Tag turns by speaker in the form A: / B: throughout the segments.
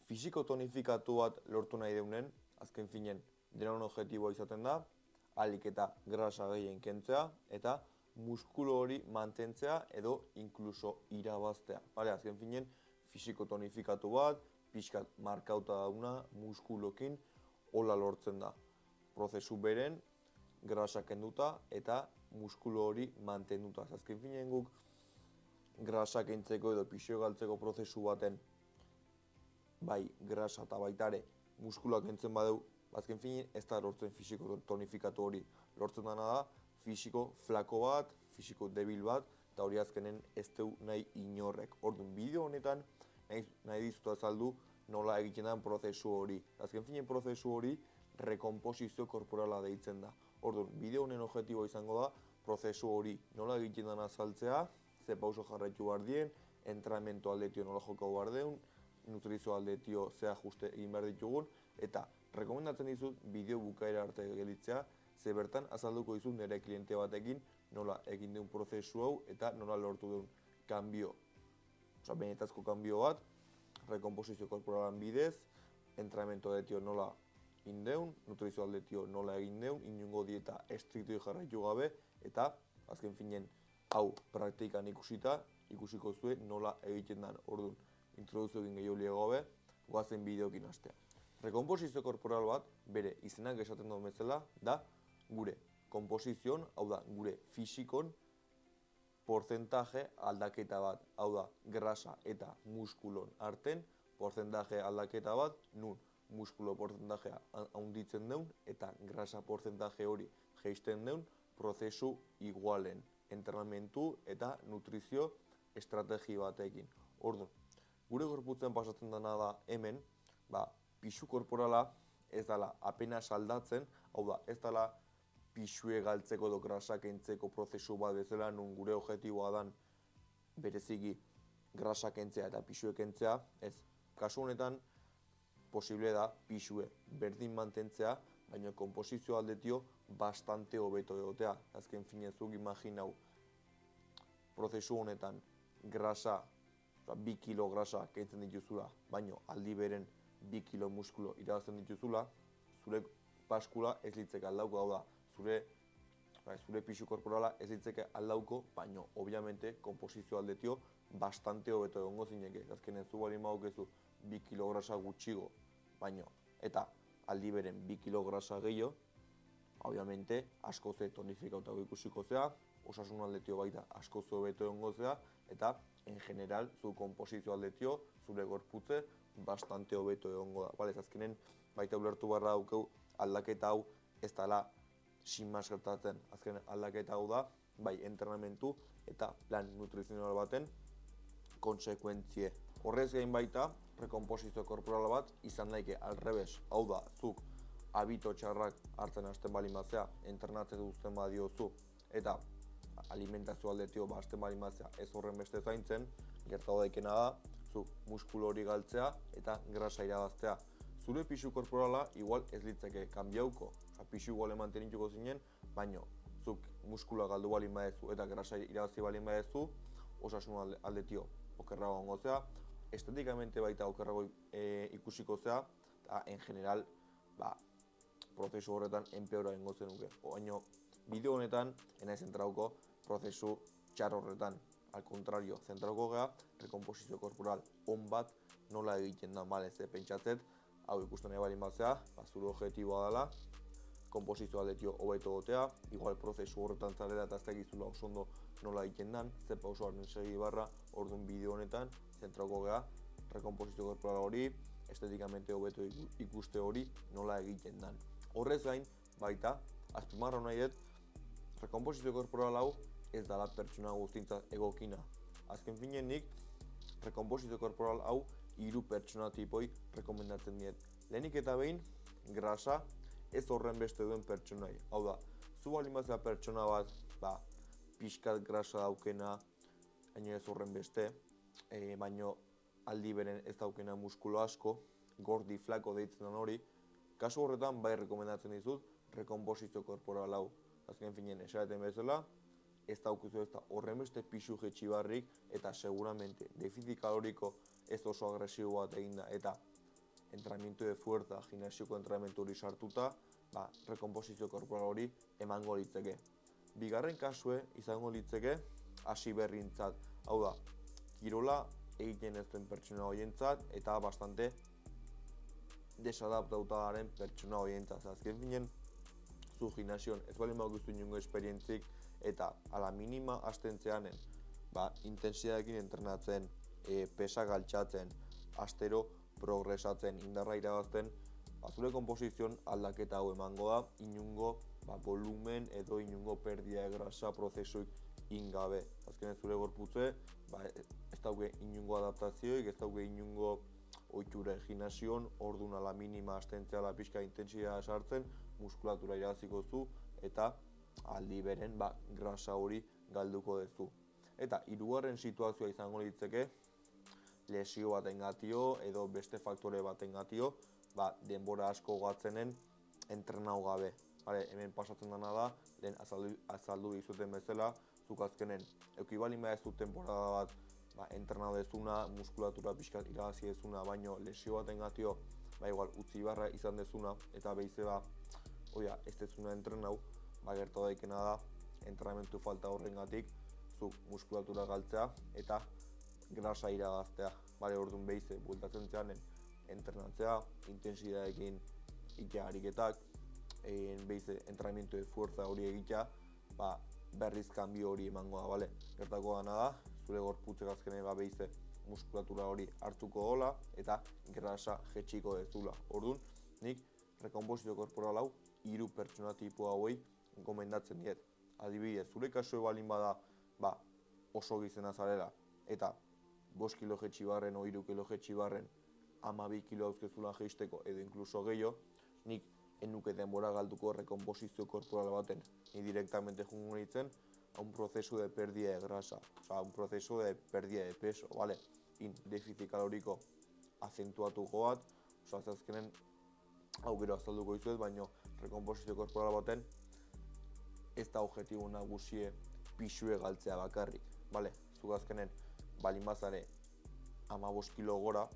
A: Fisiko tonifikatu bat lortu nahi deunen, azken finen, denon objektiboa izaten da, ahalik eta grasa gehien kentzea, eta muskulu hori mantentzea edo inkluso irabaztea. Azken finen, fisiko tonifikatu bat, pixkat markauta dauna, muskulokin, hola lortzen da. Prozesu beren, grasa kenduta eta muskulu hori mantenduta. Azken finen guk, grasa kentzeko edo pixio galtzeko prozesu baten, bai grasa eta baitare muskuluak kentzen badeu, azken finen ez da lortzen fisiko tonifikatu hori. Lortzen dana da, fisiko flako bat, fisiko debil bat, eta hori azkenen ez deu nahi inorrek. Orduan, bideo honetan nahi dizut azaldu nola egiten den prozesu hori. Azken finen prozesu hori rekomposizio korporala deitzen da. Orduan, bideo honen objektiboa izango da, prozesu hori nola egiten den azaltzea, ze pauso jarraitu behar dien, entrenamendu aldetio nola jokau behar deun, nutrizio aldetio ze ajuste egin behar ditugun, eta rekomendatzen dizut bideo bukaera arte gelditzea, ze bertan azalduko dizut nire kliente batekin nola egin deun prozesu hau eta nola lortu deun kanbio. Benetazko kanbio bat, rekomposizio korporalan bidez, entrenamendu aldetio nola egin deun, nutrizio aldetio nola egin deun, inungo dieta estriktu jarraitu gabe, eta azken finen hau praktikan ikusiko zuen nola egiten den. Orduan, introduzio egin gehiago gabe, goazen bideokin hastea. Rekomposizio korporal bat, bere izenak esaten duen bezala, da gure komposizion, hau da gure fisikon, porcentaje aldaketa bat, hau da grasa eta muskulon arten, porcentaje aldaketa bat, nun muskulo porcentajea handitzen deun, eta grasa porcentaje hori jeisten deun, prozesu igualen, entrenamendu eta nutrizio estrategi batekin. Orduan, gure gorputzen pasatzen dena da hemen, pixu korporala ez dela apenas aldatzen, hau da, ez dela pixue galtzeko edo grasa kentzeko prozesu bat bezala, nun gure objektiboa dan bereziki grasa kentzea eta pixue kentzea, ez. Kasu honetan, posible da pixue berdin mantentzea, baina komposizio aldetio bastante hobeto egotea. Azken finezuk imaginau, prozesu honetan grasa, 2 kilo grasa kentzen dituzula, baina aldi beren 2 kilo muskulo irabazten dituzula, zure baskula ez litzeke aldauko, hau da, zure pixu korporala ez litzeke aldauko, baina, obviamente, komposizio aldetio bastante hobeto egongo zineke. Azkenen zu bali maukezu 2 kilo grasa gutxigo, baina, eta aldi beren 2 kilo grasa gehiago, obviamente, asko ze tonifikautago ikusiko zea, osasun aldetio baita asko ze hobeto egongo zea, eta, en general, zu komposizio aldetio, zure gorputze, bastante hobeto egongo da. Bale, azkenen, baita ulertu barra daukeu, aldaketa hau ez dela sinmas gertatzen. Azken aldaketa hau da, bai entrenamendu eta plan nutrizional baten konsekuentzie. Horrez gain baita, rekomposizio korporal bat izan daike alrebes, hau da, zuk habito txarrak hartzen hasten bali mazea, entrenatzen duzten badiozu, eta alimentazio aldetio hasten bali mazea ez horren beste zaintzen, gertatu daikena da, zuk muskulu hori galtzea eta grasa irabaztea. Zure pixu korporala igual ez litzake kanbiauko, pixu igual mantenituko zinen, baina zuk muskulua galdu balin badezu eta grasa irabazi balin badezu, osasun aldetio okerrago gongo zea, estetikamente baita okerrago ikusiko zea, eta en general, prozesu horretan enpeora egingo zenuke. Baina, bideo honetan, enaiz zentrauko prozesu txar horretan. Al contrario, zentrauko gea, rekomposizio korporal on bat nola egiten da, ze pentsatzet, hau ikusten nahi balin batzea, zure objektiboa dela, komposizio aldetio hobeto gotea, igual prozesu horretan zarela eta ez dakizula osondo nola egiten dan, ze pausoaren segi barra, orduan bideo honetan, zentrauko gea, rekomposizio korporal hori, estetikamente hobeto ikuste hori nola egiten dan. Horrez gain, baita, azpimarra nahi dut, rekomposizio korporal hau ez dela pertsona guztintzat egokina. Azken finen nik, rekomposizio korporal hau 3 pertsona tipoi rekomendatzen diet. Lehenik eta behin, grasa ez horren beste duen pertsonai. Hau da, zu balin batzea pertsona bat, pixkat grasa daukena, baina ez horren beste, baina aldi beren ez daukena muskulo asko, gordi flako deitzen den hori, kasu horretan bai rekomendatzen dizut, rekomposizio korporal hau. Azken finen, esaten bezala, ez daukuzu ez da horren beste pixu jetxibarrik eta seguramente defizit kaloriko ez oso agresibo bat eginda eta entrenamiento de fuerza, gimnasioko entrenamiento hori sartuta, rekomposizio korporal hori emango litzeke. Bigarren kasue izango litzeke hasi berrintzat. Hau da, kirola egiten ez duen pertsona horientzat eta bastante desadaptauta garen pertsona horientzat. Azken finen, zu gimnasion ez baldin baduzu inongo esperientzik eta ala minima hastentzeanen, intentsidadekin entrenatzen, pesak altxatzen, astero progresatzen, indarra irabazten, zure konposizion aldaketa hau emango da, inongo volumen edo inongo perdia de grasa prozesuik ingabe. Azkenean zure gorputze, ez dauke inongo adaptazioik, ez dauke inongo ohitura gimnasion, orduan ala minima hastentzea ala pixka intentsidadea sartzen, muskulatura irabaziko zu eta aldi beren grasa hori galduko duzu. Eta hirugarren situazioa izango litzeke lesio batengatio edo beste faktore batengatio, denbora asko gatzenen entrenau gabe. Hemen pasatzen dena da, lehen azaldu dizuten bezala, zuk azkenen eduki baldin baduzu temporada bat entrenau dezuna, muskulatura pixkat irabazi dezuna, baino lesio batengatio igual utzi barra izan dezuna eta behize ez dezuna entrenau, gerta daikena da entrenamentu falta horrengatik zuk muskulatura galtzea eta grasa irabaztea. Orduan behize bueltatzen zeanen entrenatzea, intensidadekin itea ariketak, behize entrenamiento de fuerza hori egitea, berriz kanbio hori emango da, Gertako dana da, zure gorputzek azkenen behize muskulatura hori hartuko dola eta grasa jetxiko dezula. Orduan, nik rekomposizio korporal hau 3 pertsona tipo hauei gomendatzen diet. Adibidez, zure kasue balin bada oso gizena zarela eta 5 kilo jetxi barren o 3 kilo jetxi barren 12 kilo hauzkezula jeisteko edo inkluso gehiago, nik enuke denbora galduko rekomposizio korporal baten. Ni directamente jungo nintzen a un proceso de pérdida de grasa, a un proceso de pérdida de peso, defizit kaloriko azentuatuko bat, azkenen hau gero azalduko dizuet, baina rekomposizio korporal baten ez da objektibo nagusie pixue galtzea bakarrik, Zuk azkenen balin bazare 15 kilo gora,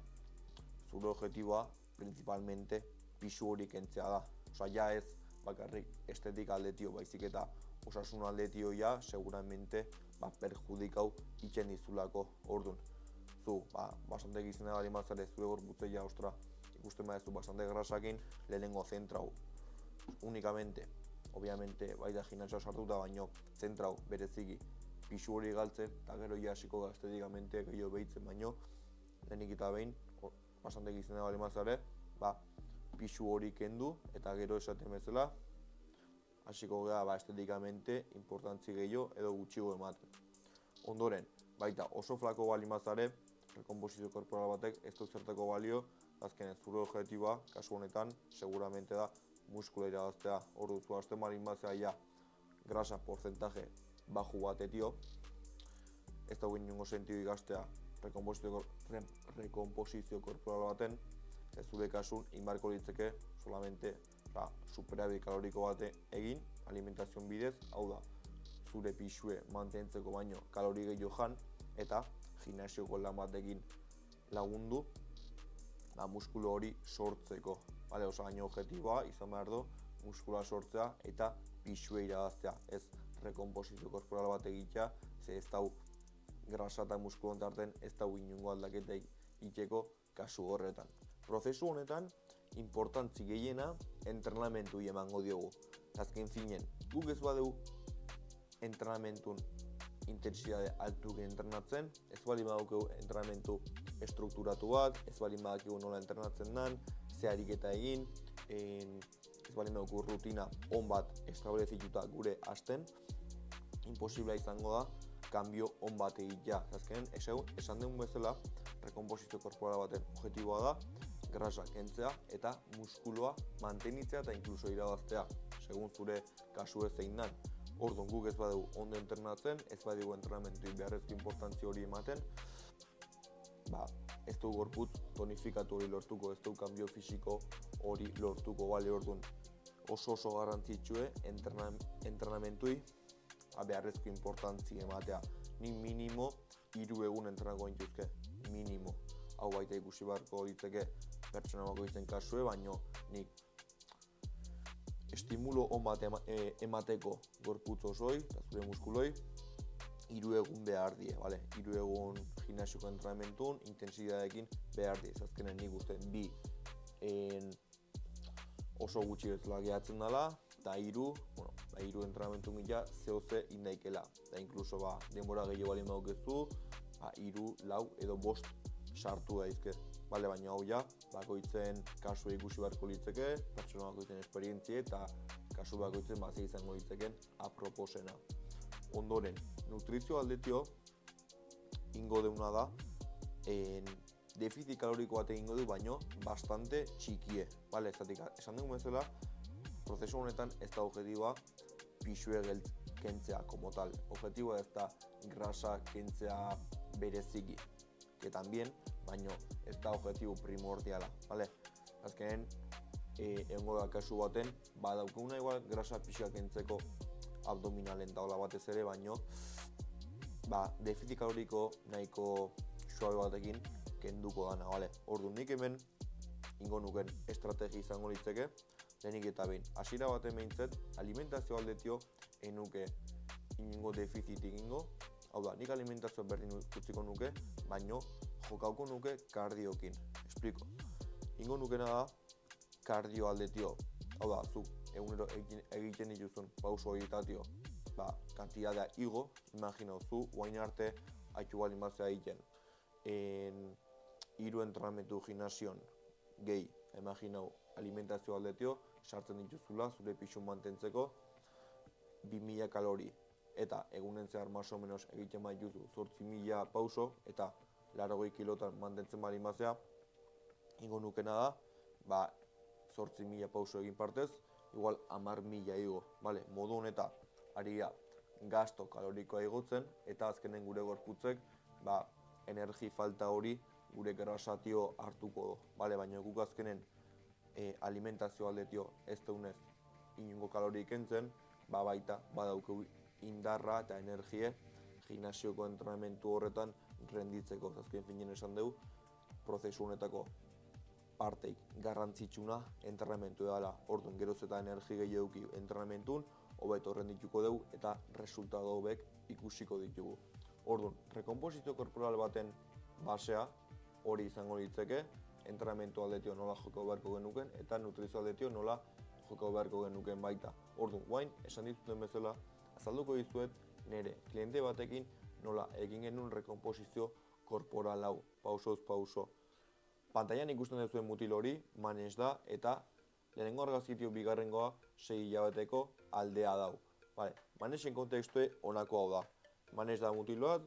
A: zure objektiboa principalmente pixu hori kentzea da. Ja ez bakarrik estetika aldetio baizik eta osasun aldetio seguramente perjudikau itzen dizulako. Orduan, zu bastante gizena balin bazare zure gorputze ikusten badezu bastante grasakin, lehenengo zentrau unikamente, obviamente baita gimnasioa sartuta, baino zentrau bereziki pixu hori galtzen, eta gero hasiko da estetikamente gehiago behitzen, baino lehenik eta behin, bastante gizena bali mazare, pixu hori kendu, eta gero esaten bezala, hasiko gara estetikamente importantzi gehiago edo gutxigo ematen. Ondoren, baita oso flako bali mazare, rekomposizio korporal batek ez du zertako balio, azkenen zure objektiboa, kasu honetan, seguramente da muskula irabaztea. Ordu zu hasten balin bazea grasa porcentaje baju batetio, ez dago inongo sentidu ikastea rekomposizio korporal baten, ez zure kasun inbarko litzeke solamente superabit kaloriko bate egin alimentazion bidez, hau da, zure pixue mantentzeko baino kalori gehiago jan eta gimnasioko lan batekin lagundu muskulu hori sortzeko. Baina objektiboa izan behar du muskula sortzea eta pixue irabaztea, ez rekomposizio korporal bat egitea, ze ez dau grasa eta muskulon tarten ez dau inongo aldaketa egiteko kasu horretan. Prozesu honetan, importantzi gehiena entrenamentu emango diogu. Azken finen, guk ez badeu entrenamentun intentsitate altukin entrenatzen, ez bali badaukegu entrenamentu estrukturatu bat, ez bali badakigu nola entrenatzen den, ze ariketa egin, ez bali badaukegu rutina on bat establezituta gure hasten, imposiblea izango da kanbio on bat egitea. Azkenen, esan dugun bezala, rekomposizio korporal baten objektiboa da, grasa kentzea eta muskuloa mantenitzea eta inkluso irabaztea, segun zure kasu ez zein dan. Orduan guk ez badugu ondo entrenatzen, ez badugu entrenamentu beharrezko importantzia hori ematen, ez dugu gorputz tonifikatu hori lortuko, ez dugu kanbio fisiko hori lortuko, orduan oso garrantzitsue entrenamentui beharrezko importantzia ematea. Ni minimo 3 egun entrenako gintuzke, minimo. Hau baita ikusi beharko ditzeke pertsona bakoitzen kasue, baino nik estimulo on bat emateko gorputz osoi eta zure muskuloi 3 egun behar die, bale? 3 egun gimnasioko entrenamentuan, intentsidadeekin behar die. Azkenean nik uste bi oso gutxi bezala gehatzen dela, eta 3 entrenamentu gila zehose indaikela. Eta inkluso denbora gehiago balin badukezu, 3, 4 edo 5 sartu daizke. Bale, baina hau ja, bakoitzen kasua ikusi beharko litzeke, pertsona bakoitzen esperientzia eta kasu bakoitzen bazea izango litzeken aproposena. Ondoren, nutrizio aldetio ingo deuna da, defizit kaloriko bat egingo du, baino bastante txikie. Bale, esan dugu bezala, prozesu honetan ez da objetiboa pixue kentzea, como tal. Objetiboa ez da grasa kentzea bereziki, que también, baino ez da objetibo primordiala, bale? Azkenen, egongo da kasu baten, badaukuna igual grasa pixua kentzeko abdominalen taula batez ere, baino defizit kaloriko nahiko suabe batekin kenduko dana, bale? Orduan nik hemen ingo nuken estrategia izango litzeke, lehenik eta behin. Hasiera baten behintzet, alimentazio aldetio enuke ingo defizit egingo, hau da, nik alimentazio berdin utziko nuke, baino jokauko nuke kardiokin. Espliko. Ingo nukena da kardio aldetio. Hau da, zuk egunero egiten dituzun pauso horietazio, kantidadea igo, imaginau zu, guain arte haitu balin batzea egiten. 3 entrenamentu gimnasion gehi, imaginau alimentazio aldetio, sartzen dituzula, zure pixun mantentzeko, 2000 kalori. Eta egunen zehar maso menos egiten baituzu 8.000 pauso, eta 80 kilotan mantentzen bali mazea, ingo nukena da, 8.000 pauso egin partez, igual 10.000 igo, vale? Modu honeta, ari da, gasto kalorikoa igotzen, eta azkenen gure gorputzek, energi falta hori gure grasatio hartuko du, vale? Baina guk azkenen alimentazio aldetio ez daunez inungo kalori kentzen, baita badauko indarra eta energie gimnasioko entrenamentu horretan renditzeko. Azken finean esan dugu, prozesu honetako parteik garrantzitsuna entrenamentu dela. Orduan geroz eta energi gehiagoki entrenamentuan, hobeto rendituko dugu eta resultado hobek ikusiko ditugu. Orduan, rekomposizio korporal baten basea hori izango litzeke, entrenamentu aldetio nola joko beharko genuken eta nutrizio aldetio nola joko beharko genuken baita. Orduan, guain, esan dituten bezala, azalduko dizuet nire kliente batekin nola egin genuen rekomposizio korporal hau, pausoz pauso. Pantailan ikusten duzuen mutil hori, manez da, eta lehenengo argazkitio bigarrengoa 6 hilabeteko aldea dau. Manezen kontekstue honako hau da. Manez da mutil bat,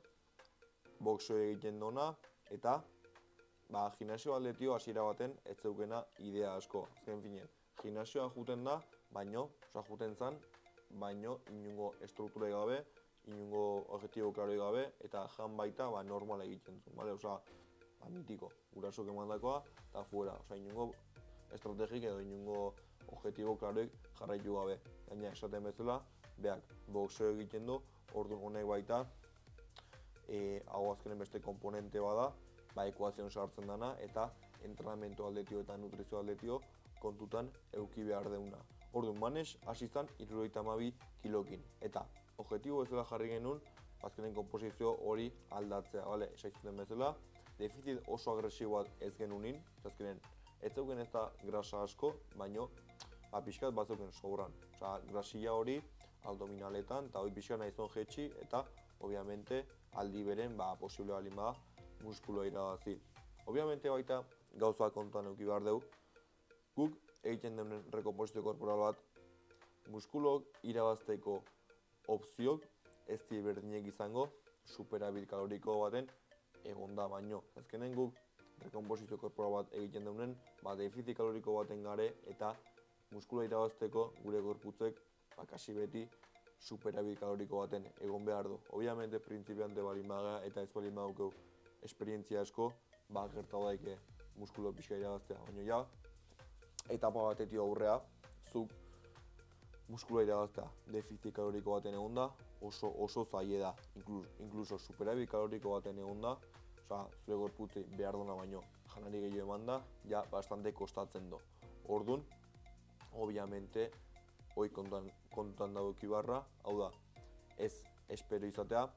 A: boxeo egiten dona, eta gimnasio aldetio hasiera baten ez zeukena idea asko. Azken finen, gimnasioa juten da, juten zan, baino inungo estruktura gabe, inungo objetibo klaroi gabe, eta jan baita normala egiten zuen, bale? Mitiko, gurasok emandakoa, eta fuera, inungo estrategik edo inungo objetibo klaroik jarraitu gabe. Gaina esaten bezala, beak boxeo egiten du, orduan honek baita, hau azkenen beste komponente bada, ekuazion sartzen dana, eta entrenamentu aldetio eta nutrizio aldetio kontutan euki behar deuna. Orduan, manez, hasi zan 72 kilokin. Eta, objetibo bezala jarri genuen, azkenen komposizio hori aldatzea, bale? Esaizuten bezala, defizit oso agresiboak ez genunin, azkenen, ez zeuken ez da grasa asko, baino, pixkat bat zeuken sobran. Grasilla hori, abdominaletan, eta hori pixkat nahi zon jetxi, eta, obviamente, aldi beren, posible balin bada, muskuloa irabazi. Obviamente, baita, gauza kontuan euki behar dugu, guk egiten den rekomposizio korporal bat, muskulok irabazteko opziok ez berdinek izango superabil kaloriko baten egonda baino. Azkenen guk rekomposizio korporal bat egiten dunen, defizit kaloriko baten gare eta muskuloa irabazteko gure gorputzek kasi beti superabil kaloriko baten egon behar du. Obviamente, prinzipiante balin baga eta ez balin badukeu esperientzia asko, gertau daike muskulo pixka irabaztea. Baina etapa batetik aurrea, zuk muskuloa irabaztea defizit kaloriko baten egonda, oso zaie da, inkluso superabil kaloriko baten egonda, zure gorputzei behar duna baino janari gehiago eman da, ja bastante kostatzen do. Orduan, obviamente, hoi kontutan dago barra, hau da, ez espero izatea,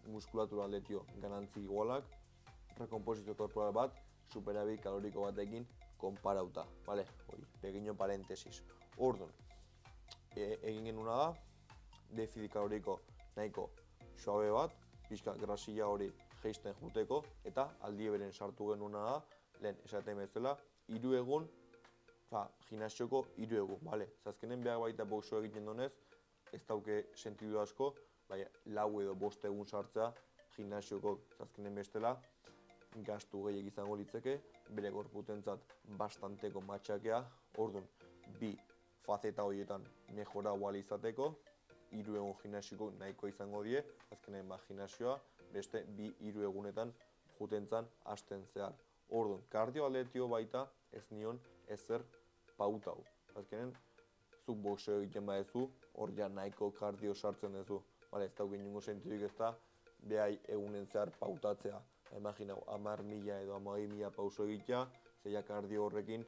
A: muskulatura aldetio ganantzi igualak, rekomposizio korporal bat, superabit kaloriko batekin konparauta, vale? Hoi, pequeño paréntesis. Orduan, egin genuna da, defizit kaloriko nahiko suabe bat, pixka grasilla hori jeisten juteko, eta aldi beren sartu genuna da, lehen esaten bezala, 3 egun, gimnasioko 3 egun, bale? Azkenen behar baita boxo egiten donez, ez dauke sentidu asko, baina 4 edo 5 egun sartzea gimnasioko azkenen bestela, gastu gehiago izango litzeke, bere gorputentzat bastanteko matxakea, orduan, 2 fazeta horietan mejora ahal izateko, 3 egun gimnasioko nahiko izango die, azkenen gimnasioa, beste 2-3 egunetan jutentzan hasten zehar. Orduan, kardioatletio baita ez nion ezer pautau. Azkenen, zuk boxeo egiten badezu, hor ja nahiko kardio sartzen duzu. Ez dauk inungo sentidurik ez da, behai egunen zehar pautatzea. Imaginau, 10.000 edo 12.000 pauso egitea, zeia kardio horrekin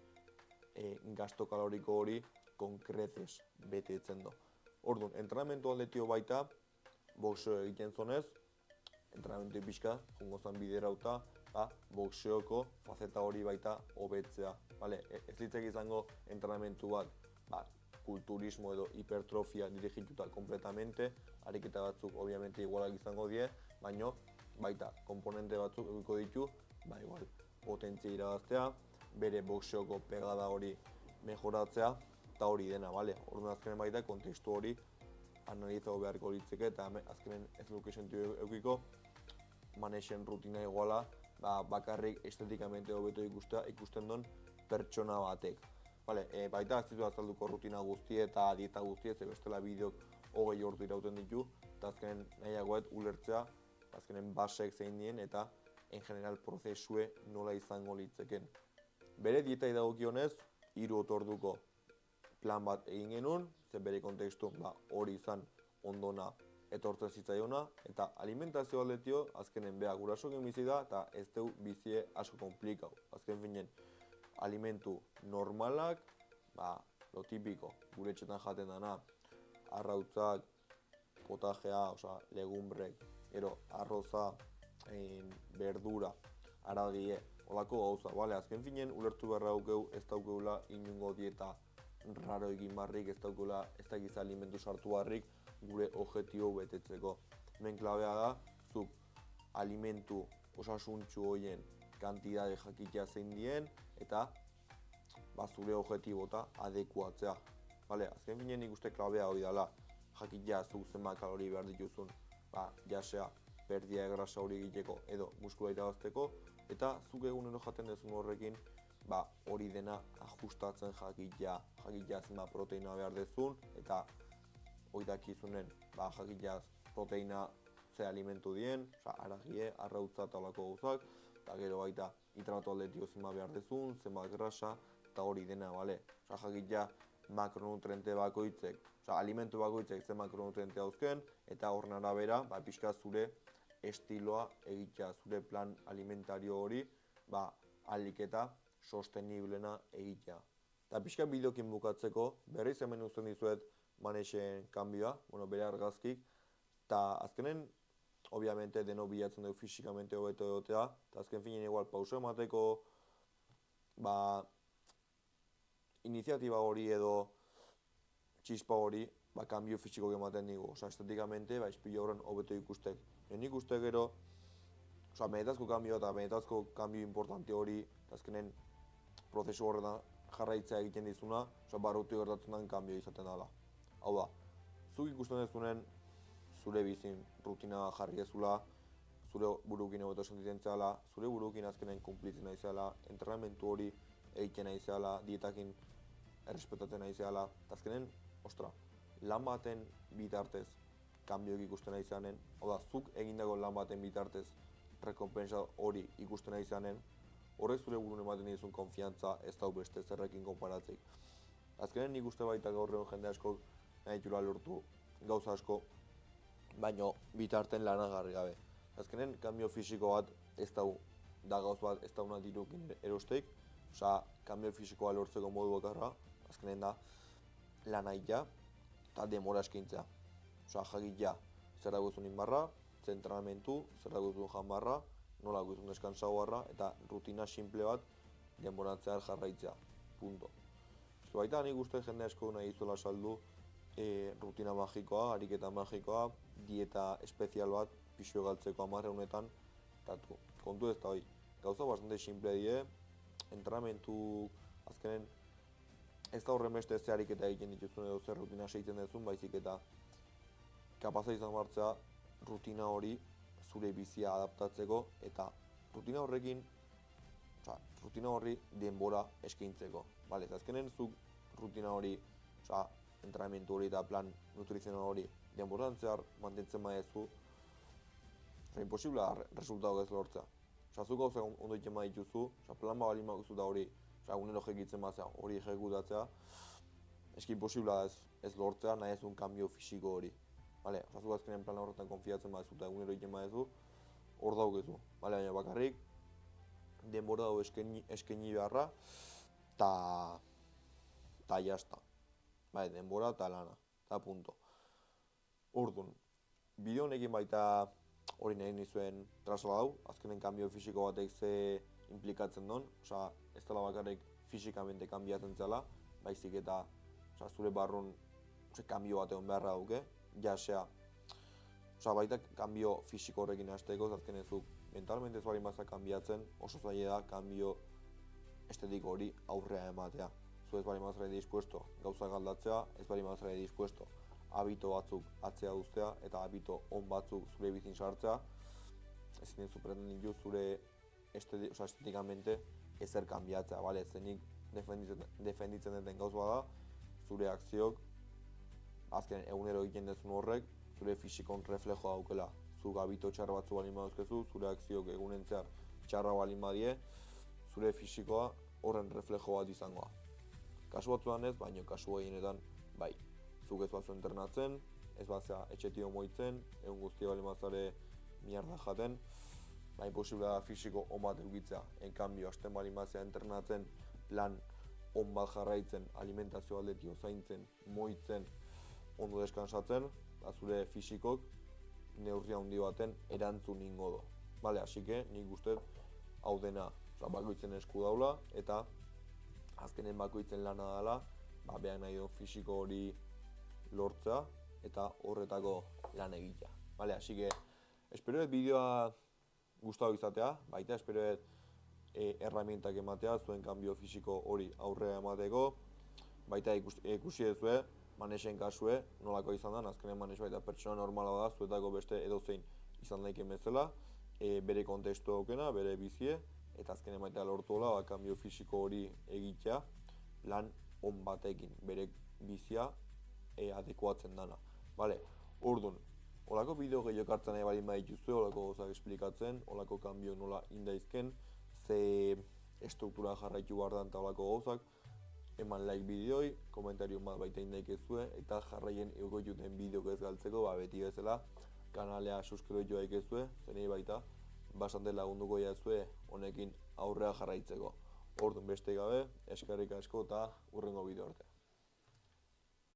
A: gasto kaloriko hori konkretez betetzen do. Orduan, entrenamentu atletio baita, boxeo egiten zonez, entrenamentu pixka, jungo zan biderauta, boxeoko fazeta hori baita hobetzea. Ez litzek izango entrenamentu bat, kulturismo edo hipertrofia dirigituta kompletamente, ariketa batzuk obviamente igualak izango die, baino baita komponente batzuk egiko ditu, igual potentzia irabaztea, bere boxeoko pegada hori mejoratzea, eta hori dena, orduan azkenen baita kontekstu hori analizatu beharko litzeke, eta azkenen ez luke sentidu eukiko, manexen rutina iguala, bakarrik estetikamente hobeto ikusten don pertsona batek. Baita ez ditu azalduko rutina guztie eta dieta guztie, ze bestela bideok 20 ordu irauten ditu, eta azkenen nahiagoet ulertzea, azkenen basek zein dien, eta en general prozesue nola izango litzeken. Bere dieta dagokionez, 3 orduko plan bat egin genuen, ze bere kontekstu hori izan ondona etortzen zitzaiona, eta alimentazio aldetio azkenen beha gurasokin bizi da, eta ez deu bizie asko komplikau. Azken finen, alimentu normalak, lo tipiko, gure etxetan jaten dana, arrautzak, potajea, legumbrek, arroza, berdura, aragie, holako gauza, azken finen ulertu beharra daukeu ez daukeula inungo dieta raro egin barrik, ez daukela ez dakiz alimentu sartu barrik gure objektibo betetzeko. Hemen klabea da, zuk alimentu osasuntxu horien kantidade jakitea zein dien, eta zure objektibota adekuatzea. Azken finen nik uste klabea hori dela, jakitea zuk zenbat kalori behar dituzun, jasea perdia grasa hori egiteko edo muskula irabazteko, eta zuk egunero jaten dezun horrekin, hori dena ajustatzen jakitea zenbat proteina behar dezun, eta hori dakizunen jakitea proteina ze alimentu dien, aragie, arrautza eta olako gauzak, eta gero baita hidrato atletiko zenbat behar dezun, zenbat grasa, eta hori dena, jakitea makronutriente bakoitzek, alimentu bakoitzek zen makronutriente dauzken, eta horren arabera, pixka zure estiloa egitea, zure plan alimentario hori, ahalik eta sosteniblena egitea. Eta pixka bideokin bukatzeko, berriz hemen uzten dizuet manexen kanbioa, bere argazkik, eta azkenen, obviamente, deno bilatzen dugu fisikamente hobeto egotea, eta azken finen igual pauso emateko, iniziatiba hori edo txispa hori, kanbio fisiko ematen digu. Estetikamente, izpilo horren hobeto ikustek. Nik uste gero, benetazko kanbio eta benetazko kanbio importante hori, azkenen prozesu horretan jarraitzea egiten dizuna, barruti gertatzen den kanbio izaten dela. Hau da, zuk ikusten dezunen, zure bizin rutina jarri ezula, zure burukin hobeto sentitzen zela, zure burukin azkenen kumplitzen nahi zela, entrenamentu hori egiten nahi zela, dietakin errespetatzen nahi zela, eta azkenen, lan baten bitartez kanbioak ikusten nahi zanen, hau da, zuk egindako lan baten bitartez rekompensa hori ikusten nahi zanen, horrek zure burun ematen dizun konfiantza ez dau beste zerrekin konparatzeik. Azkenen nik uste baita gaur egun jende asko nahi ditula lortu gauza asko, baino bitarten lanagarri gabe. Azkenen, kanbio fisiko bat ez dau da gauz bat ez dauna dirukin erosteik, osea, kambio fisikoa lortzeko modu bakarra, azkenen da, lana egitea eta demora eskaintzea. Osea, jakitea zer daguzun inbarra, zer entrenamentu, zer daguzun janbarra, nola daguzun deskansa barra, eta rutina simple bat denboratzean jarraitzea. Punto. Baita nik uste jende asko nahi izuela saldu rutina magikoa, ariketa magikoa, dieta espezial bat, pixo galtzeko 10 egunetan, eta kontu ez da hori. Gauza bastante simple die, entrenamentu azkenen ez da horren beste ze ariketa egiten dituzun edo zer rutina segitzen duzun, baizik eta kapaza izan martzea rutina hori zure bizia adaptatzeko eta rutina horrekin, rutina horri denbora eskaintzeko. Bale, azkenen zuk rutina hori, entrenamentu hori eta plan nutrizional hori denboran zehar mantentzen badezu, imposible da resultadoak ez lortzea. Zuk gauza ondo egiten badituzu, plan bat balin baduzu da hori, egunero egitzen batzea, hori ejekutatzea, eski imposible da ez lortzea nahi ez un kambio fisiko hori. Bale, zuk azkenen plan horretan konfiatzen badezu eta egunero egiten badezu, hor daukezu. Bale, baina bakarrik, denbora dago eskaini beharra, eta jazta. Bai, denbora eta lana, eta punto. Orduan, bideo honekin baita hori nahi nizuen trasladau, azkenen kambio fisiko batek ze implikatzen duen, ez dela bakarrik fisikamente kanbiatzen zela, baizik eta zure barrun kambio bat egon beharra dauke, jasea, baita kambio fisiko horrekin hasteko, azkenen zuk mentalmente ez bali mazak kanbiatzen, oso zaila da kambio estetiko hori aurrea ematea. Zu ez bali mazare dispuesto gauzak aldatzea, ez bali mazare dispuesto habito batzuk atzea duztea eta habito on batzuk zure bizin sartzea, ez zu pretenditu zure estetikamente ezer kanbiatzea, bale? Zenik defenditzen duten gauz bada, zure akziok, azken egunero egiten dezun horrek, zure fisikon reflejoa daukela. Zuk habito txarra batzu balin baduzkezu, zure akziok egunen zehar txarra balin badie, zure fisikoa horren reflejo bat izangoa. Kasu batzuan ez, baina kasu gehienetan bai. Zuk ez batzu entrenatzen, ez batzea etxetio moitzen, egun guztia balin batzare mierda jaten, baina posible da fisiko on bat eukitzea. En cambio, hasten balin batzea entrenatzen, plan on bat jarraitzen, alimentazio aldetio zaintzen, moitzen, ondo deskansatzen, da zure fisikok neurria handi baten erantzun ingo do. Bale, asike, nik uste hau dena bakoitzen esku daula eta azkenen bakoitzen lana dela, behar nahi duen fisiko hori lortzea eta horretako lan egitea. Bale, asike, espero bideoa gustatu izatea, baita espero herramientak ematea, zuen kambio fisiko hori aurrea emateko, baita ikusi duzue, manexen kasue, nolako izan da, azkenen manex baita pertsona normala da, zuetako beste edozein izan daiken bezala, bere kontestu daukena, bere bizie, eta azkenen baita lortu hola, kambio fisiko hori egitea, lan on batekin, bere bizia adekuatzen dana. Bale, orduan, holako bideo gehiago hartzen nahi balin badituzue, holako gauzak esplikatzen, holako kambio nola indaizken, ze estruktura jarraitu behar dan eta holako gauzak, eman like bideoi, komentario bat baita indaikezue, eta jarraien egoituten bideo ez galtzeko, beti bezala, kanalea suskribitu daikezue, zenei baita, bastante lagunduko jazue honekin aurrea jarraitzeko. Orduan beste gabe, eskerrik asko eta hurrengo bideo arte.